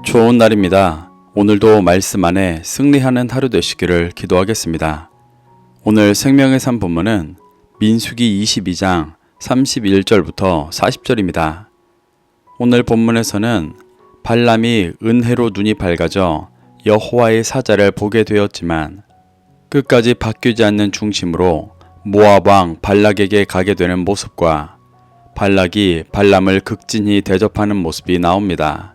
좋은 날입니다. 오늘도 말씀 안에 승리하는 하루 되시기를 기도하겠습니다. 오늘 생명의 산 본문은 민수기 22장 31절부터 40절입니다. 오늘 본문에서는 발람이 은혜로 눈이 밝아져 여호와의 사자를 보게 되었지만 끝까지 바뀌지 않는 중심으로 모압 왕 발락에게 가게 되는 모습과 발락이 발람을 극진히 대접하는 모습이 나옵니다.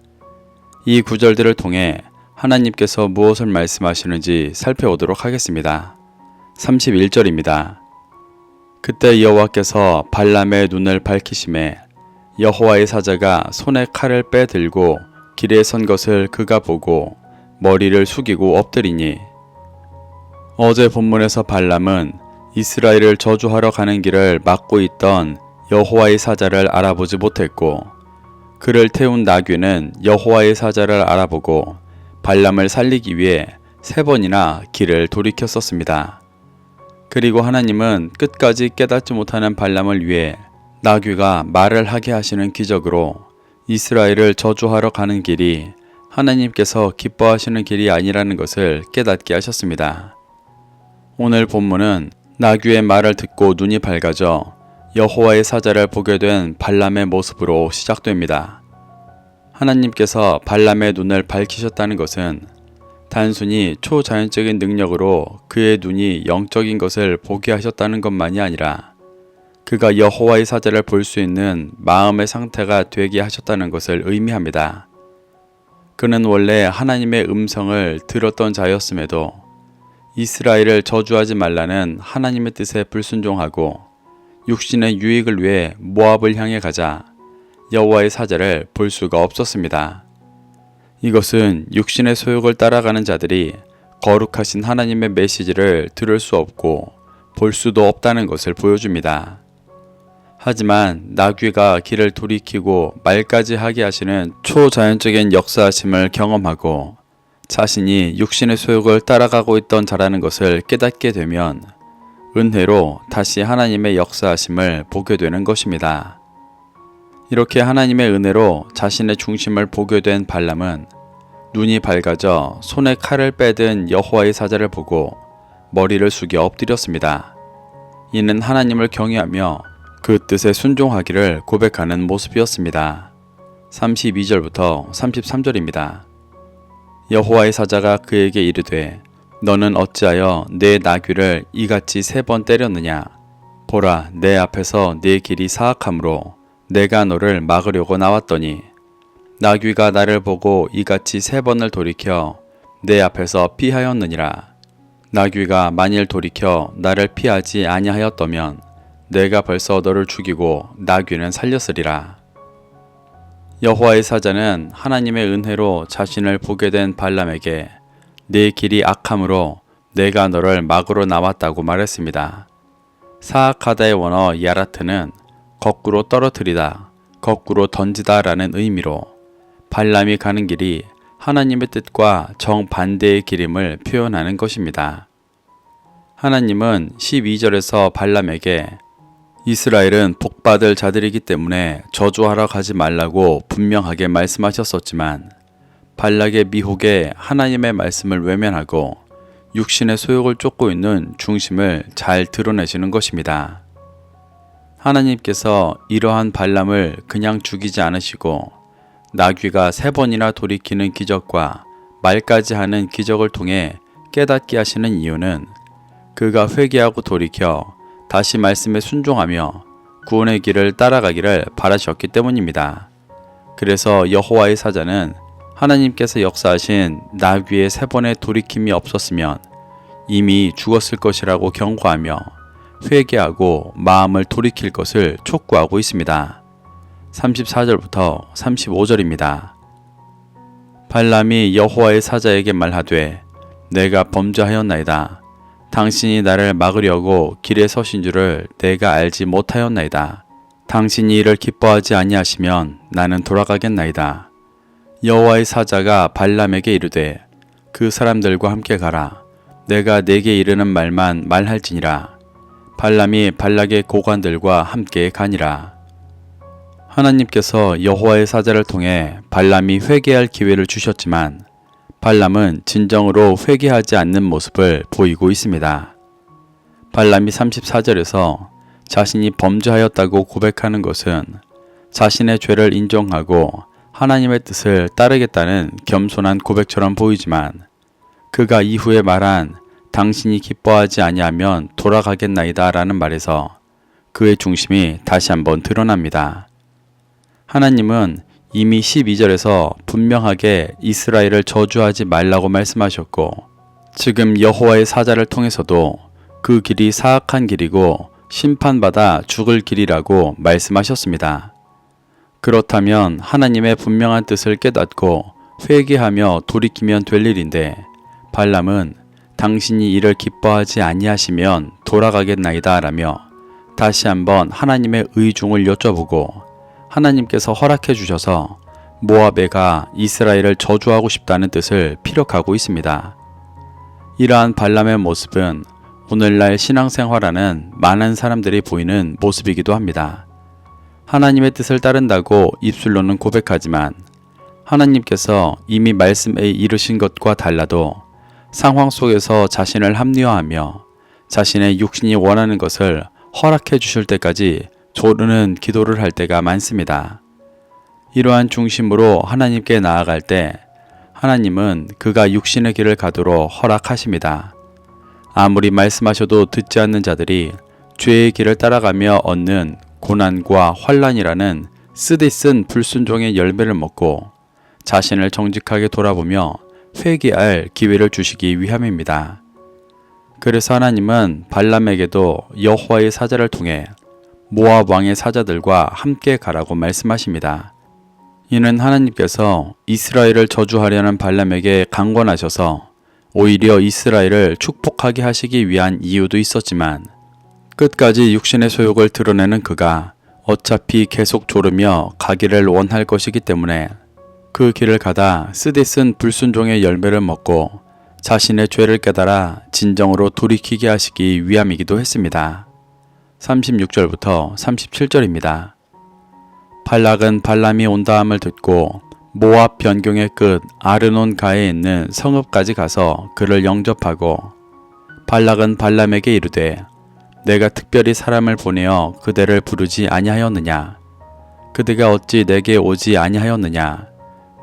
이 구절들을 통해 하나님께서 무엇을 말씀하시는지 살펴보도록 하겠습니다. 31절입니다. 그때 여호와께서 발람의 눈을 밝히심에 여호와의 사자가 손에 칼을 빼들고 길에 선 것을 그가 보고 머리를 숙이고 엎드리니 어제 본문에서 발람은 이스라엘을 저주하러 가는 길을 막고 있던 여호와의 사자를 알아보지 못했고 그를 태운 나귀는 여호와의 사자를 알아보고 발람을 살리기 위해 3번이나 길을 돌이켰었습니다. 그리고 하나님은 끝까지 깨닫지 못하는 발람을 위해 나귀가 말을 하게 하시는 기적으로 이스라엘을 저주하러 가는 길이 하나님께서 기뻐하시는 길이 아니라는 것을 깨닫게 하셨습니다. 오늘 본문은 나귀의 말을 듣고 눈이 밝아져 여호와의 사자를 보게 된 발람의 모습으로 시작됩니다. 하나님께서 발람의 눈을 밝히셨다는 것은 단순히 초자연적인 능력으로 그의 눈이 영적인 것을 보게 하셨다는 것만이 아니라 그가 여호와의 사자를 볼 수 있는 마음의 상태가 되게 하셨다는 것을 의미합니다. 그는 원래 하나님의 음성을 들었던 자였음에도 이스라엘을 저주하지 말라는 하나님의 뜻에 불순종하고 육신의 유익을 위해 모압을 향해 가자 여호와의 사자를 볼 수가 없었습니다. 이것은 육신의 소욕을 따라가는 자들이 거룩하신 하나님의 메시지를 들을 수 없고 볼 수도 없다는 것을 보여줍니다. 하지만 나귀가 길을 돌이키고 말까지 하게 하시는 초자연적인 역사하심을 경험하고 자신이 육신의 소욕을 따라가고 있던 자라는 것을 깨닫게 되면 은혜로 다시 하나님의 역사하심을 보게 되는 것입니다. 이렇게 하나님의 은혜로 자신의 중심을 보게 된 발람은 눈이 밝아져 손에 칼을 빼든 여호와의 사자를 보고 머리를 숙여 엎드렸습니다. 이는 하나님을 경외하며 그 뜻에 순종하기를 고백하는 모습이었습니다. 32절부터 33절입니다. 여호와의 사자가 그에게 이르되 너는 어찌하여 내 나귀를 이같이 3번 때렸느냐? 보라, 내 앞에서 네 길이 사악하므로 내가 너를 막으려고 나왔더니 나귀가 나를 보고 이같이 3번을 돌이켜 내 앞에서 피하였느니라. 나귀가 만일 돌이켜 나를 피하지 아니하였더면 내가 벌써 너를 죽이고 나귀는 살렸으리라. 여호와의 사자는 하나님의 은혜로 자신을 보게 된 발람에게 네 길이 악함으로 내가 너를 막으러 나왔다고 말했습니다. 사악하다의 원어 야라트는 거꾸로 떨어뜨리다, 거꾸로 던지다 라는 의미로 발람이 가는 길이 하나님의 뜻과 정반대의 길임을 표현하는 것입니다. 하나님은 12절에서 발람에게 이스라엘은 복받을 자들이기 때문에 저주하러 가지 말라고 분명하게 말씀하셨었지만 발락의 미혹에 하나님의 말씀을 외면하고 육신의 소욕을 쫓고 있는 중심을 잘 드러내시는 것입니다. 하나님께서 이러한 발람을 그냥 죽이지 않으시고 나귀가 3번이나 돌이키는 기적과 말까지 하는 기적을 통해 깨닫게 하시는 이유는 그가 회개하고 돌이켜 다시 말씀에 순종하며 구원의 길을 따라가기를 바라셨기 때문입니다. 그래서 여호와의 사자는 하나님께서 역사하신 나귀의 3번의 돌이킴이 없었으면 이미 죽었을 것이라고 경고하며 회개하고 마음을 돌이킬 것을 촉구하고 있습니다. 34절부터 35절입니다. 발람이 여호와의 사자에게 말하되 내가 범죄하였나이다. 당신이 나를 막으려고 길에 서신 줄을 내가 알지 못하였나이다. 당신이 이를 기뻐하지 아니하시면 나는 돌아가겠나이다. 여호와의 사자가 발람에게 이르되 그 사람들과 함께 가라. 내가 네게 이르는 말만 말할지니라. 발람이 발락의 고관들과 함께 가니라. 하나님께서 여호와의 사자를 통해 발람이 회개할 기회를 주셨지만 발람은 진정으로 회개하지 않는 모습을 보이고 있습니다. 발람이 34절에서 자신이 범죄하였다고 고백하는 것은 자신의 죄를 인정하고 하나님의 뜻을 따르겠다는 겸손한 고백처럼 보이지만 그가 이후에 말한 당신이 기뻐하지 아니하면 돌아가겠나이다 라는 말에서 그의 중심이 다시 한번 드러납니다. 하나님은 이미 12절에서 분명하게 이스라엘을 저주하지 말라고 말씀하셨고 지금 여호와의 사자를 통해서도 그 길이 사악한 길이고 심판받아 죽을 길이라고 말씀하셨습니다. 그렇다면 하나님의 분명한 뜻을 깨닫고 회개하며 돌이키면 될 일인데 발람은 당신이 이를 기뻐하지 아니하시면 돌아가겠나이다 라며 다시 한번 하나님의 의중을 여쭤보고 하나님께서 허락해 주셔서 모압에가 이스라엘을 저주하고 싶다는 뜻을 피력하고 있습니다. 이러한 발람의 모습은 오늘날 신앙생활하는 많은 사람들이 보이는 모습이기도 합니다. 하나님의 뜻을 따른다고 입술로는 고백하지만 하나님께서 이미 말씀에 이르신 것과 달라도 상황 속에서 자신을 합리화하며 자신의 육신이 원하는 것을 허락해 주실 때까지 조르는 기도를 할 때가 많습니다. 이러한 중심으로 하나님께 나아갈 때 하나님은 그가 육신의 길을 가도록 허락하십니다. 아무리 말씀하셔도 듣지 않는 자들이 죄의 길을 따라가며 얻는 고난과 환난이라는 쓰디쓴 불순종의 열매를 먹고 자신을 정직하게 돌아보며 회개할 기회를 주시기 위함입니다. 그래서 하나님은 발람에게도 여호와의 사자를 통해 모압 왕의 사자들과 함께 가라고 말씀하십니다. 이는 하나님께서 이스라엘을 저주하려는 발람에게 강권하셔서 오히려 이스라엘을 축복하게 하시기 위한 이유도 있었지만 끝까지 육신의 소욕을 드러내는 그가 어차피 계속 조르며 가기를 원할 것이기 때문에 그 길을 가다 쓰디쓴 불순종의 열매를 먹고 자신의 죄를 깨달아 진정으로 돌이키게 하시기 위함이기도 했습니다. 36절부터 37절입니다. 발락은 발람이 온다함을 듣고 모압 변경의 끝 아르논가에 있는 성읍까지 가서 그를 영접하고 발락은 발람에게 이르되 내가 특별히 사람을 보내어 그대를 부르지 아니하였느냐? 그대가 어찌 내게 오지 아니하였느냐?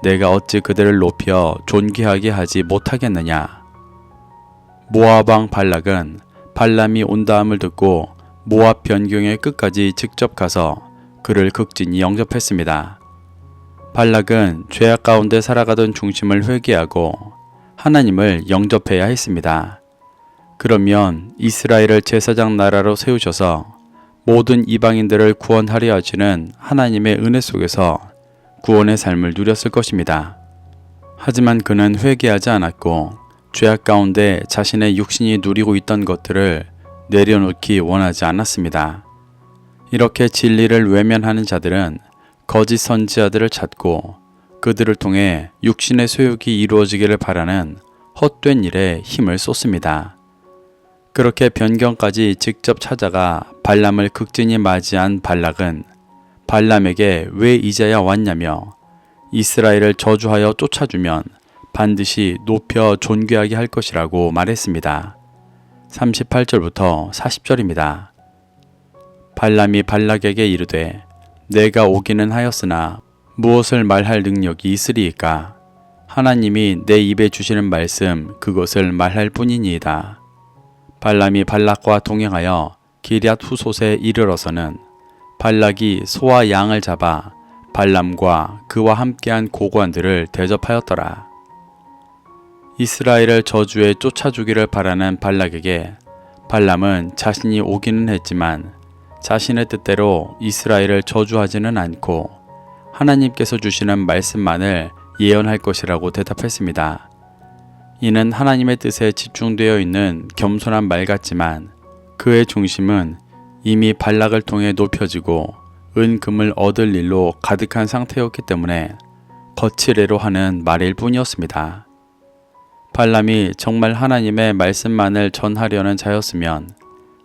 내가 어찌 그대를 높여 존귀하게 하지 못하겠느냐? 모압 왕 발락은 발람이 온다함을 듣고 모압 변경의 끝까지 직접 가서 그를 극진히 영접했습니다. 발락은 죄악 가운데 살아가던 중심을 회개하고 하나님을 영접해야 했습니다. 그러면 이스라엘을 제사장 나라로 세우셔서 모든 이방인들을 구원하려 하시는 하나님의 은혜 속에서 구원의 삶을 누렸을 것입니다. 하지만 그는 회개하지 않았고 죄악 가운데 자신의 육신이 누리고 있던 것들을 내려놓기 원하지 않았습니다. 이렇게 진리를 외면하는 자들은 거짓 선지자들을 찾고 그들을 통해 육신의 소욕이 이루어지기를 바라는 헛된 일에 힘을 쏟습니다. 그렇게 변경까지 직접 찾아가 발람을 극진히 맞이한 발락은 발람에게 왜 이제야 왔냐며 이스라엘을 저주하여 쫓아주면 반드시 높여 존귀하게 할 것이라고 말했습니다. 38절부터 40절입니다. 발람이 발락에게 이르되 내가 오기는 하였으나 무엇을 말할 능력이 있으리이까? 하나님이 내 입에 주시는 말씀 그것을 말할 뿐이니이다. 발람이 발락과 동행하여 기럇 후솥에 이르러서는 발락이 소와 양을 잡아 발람과 그와 함께한 고관들을 대접하였더라. 이스라엘을 저주에 쫓아주기를 바라는 발락에게 발람은 자신이 오기는 했지만 자신의 뜻대로 이스라엘을 저주하지는 않고 하나님께서 주시는 말씀만을 예언할 것이라고 대답했습니다. 이는 하나님의 뜻에 집중되어 있는 겸손한 말 같지만 그의 중심은 이미 발락을 통해 높여지고 은금을 얻을 일로 가득한 상태였기 때문에 거칠애로 하는 말일 뿐이었습니다. 발람이 정말 하나님의 말씀만을 전하려는 자였으면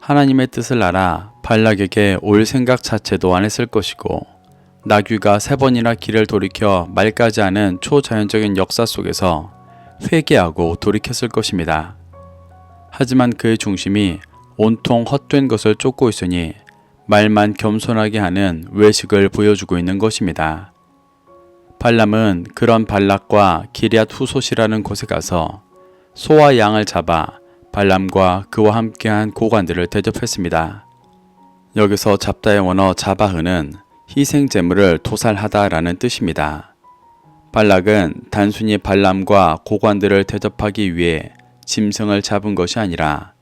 하나님의 뜻을 알아 발락에게 올 생각 자체도 안 했을 것이고 나귀가 3번이나 길을 돌이켜 말까지 하는 초자연적인 역사 속에서 회개하고 돌이켰을 것입니다. 하지만 그의 중심이 온통 헛된 것을 쫓고 있으니 말만 겸손하게 하는 외식을 보여주고 있는 것입니다. 발람은 그런 발락과 기럇 후솥이라는 곳에 가서 소와 양을 잡아 발람과 그와 함께한 고관들을 대접했습니다. 여기서 잡다의 원어 자바흐는 희생 제물을 도살하다라는 뜻입니다. 발락은 단순히 발람과 고관들을 대접하기 위해 짐승을 잡은 것이 아니라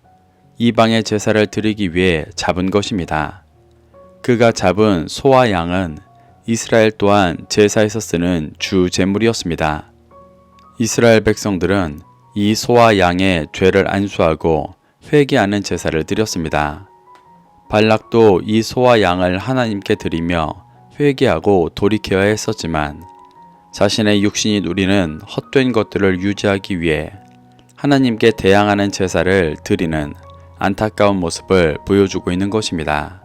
이방의 제사를 드리기 위해 잡은 것입니다. 그가 잡은 소와 양은 이스라엘 또한 제사에서 쓰는 주 제물이었습니다. 이스라엘 백성들은 이 소와 양의 죄를 안수하고 회개하는 제사를 드렸습니다. 발락도 이 소와 양을 하나님께 드리며 회개하고 돌이켜야 했었지만 자신의 육신이 누리는 헛된 것들을 유지하기 위해 하나님께 대항하는 제사를 드리는 안타까운 모습을 보여주고 있는 것입니다.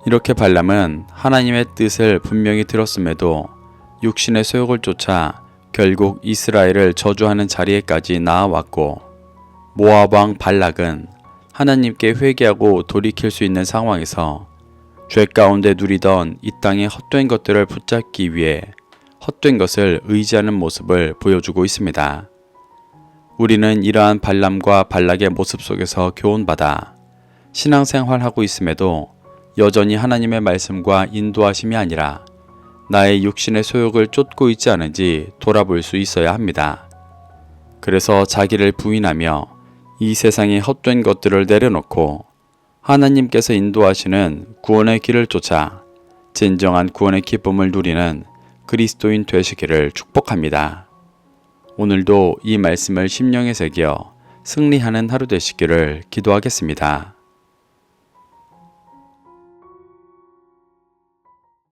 이렇게 발람은 하나님의 뜻을 분명히 들었음에도 육신의 소욕을 쫓아 결국 이스라엘을 저주하는 자리에까지 나아왔고, 모압 왕 발락은 하나님께 회개하고 돌이킬 수 있는 상황에서 죄 가운데 누리던 이 땅의 헛된 것들을 붙잡기 위해 헛된 것을 의지하는 모습을 보여주고 있습니다. 우리는 이러한 발람과 발락의 모습 속에서 교훈받아 신앙생활하고 있음에도 여전히 하나님의 말씀과 인도하심이 아니라 나의 육신의 소욕을 쫓고 있지 않은지 돌아볼 수 있어야 합니다. 그래서 자기를 부인하며 이 세상의 헛된 것들을 내려놓고 하나님께서 인도하시는 구원의 길을 쫓아 진정한 구원의 기쁨을 누리는 그리스도인 되시기를 축복합니다. 오늘도 이 말씀을 심령에 새겨 승리하는 하루 되시기를 기도하겠습니다.